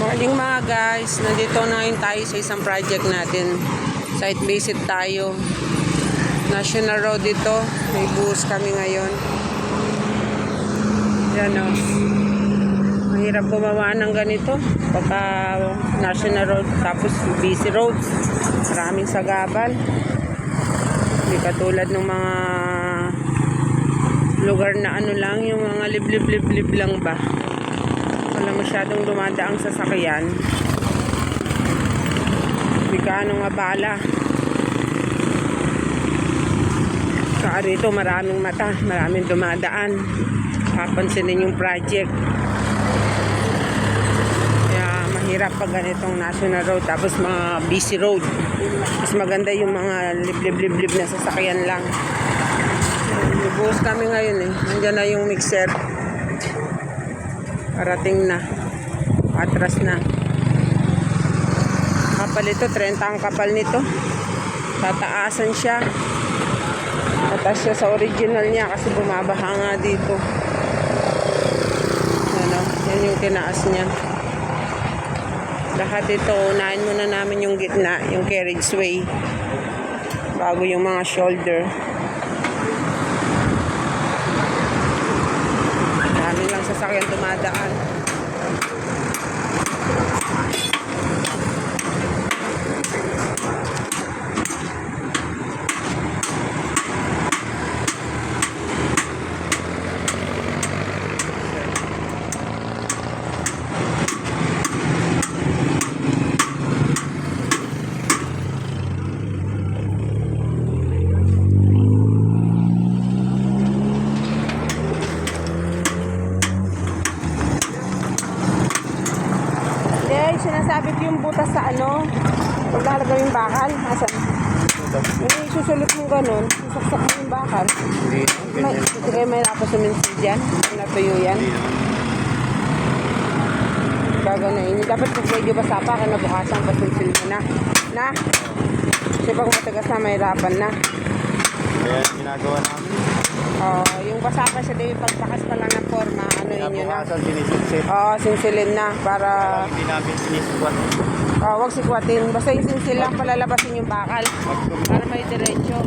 Morning mga guys, nandito na ngayon tayo sa isang project natin. Site visit tayo. National Road dito. May bus kami ngayon. Yan o. Mahirap gumawa ng ganito. Pagka National Road tapos busy road. Maraming sagabal. Hindi katulad ng mga lugar na ano lang, yung mga liblib-liblib lang ba. Wala masyadong dumadaang sasakyan. Hindi ka anong abala. Saka rito maraming mata, maraming dumadaan. Papansinin yung project. Kaya mahirap pag ganitong national road tapos mga busy road. Mas maganda yung mga liblib-liblib na sasakyan lang. Buhos kami ngayon eh. Nandiyan na yung mixer. Parating na. Atras na. Kapal ito. 30 ang kapal nito. Tataasan siya. Tatas siya sa original niya kasi bumabaha nga dito. Ano, yan yung tinaas niya. Lahat ito, unahin muna namin yung gitna, yung carriageway. Bago yung mga shoulder. Marami lang sasakyan dumadaan. Sinasabi ko yung butas sa ano, paglalagay yung bakal. Asan? Hindi susulot mo ganun, susaksak mo yung bakal. Hindi kayo may napasuminsin dyan, kung natuyo yan. Gaganayin. Dapat kung medyo basa pa, kinabukasan pasunsil mo na. Na? Kasi pag matagas na, mahirapan na. Kaya ginagawa namin. Yung basa pa siya din, pagpakas pa lang ng forma, ano yun yun na. Kinabukasan sinisilsil. Sinsilin na para... Hindi namin sinisikwat. Huwag sikwatin. Basta yung sinsil lang palalabasin yung bakal. Para may diretso.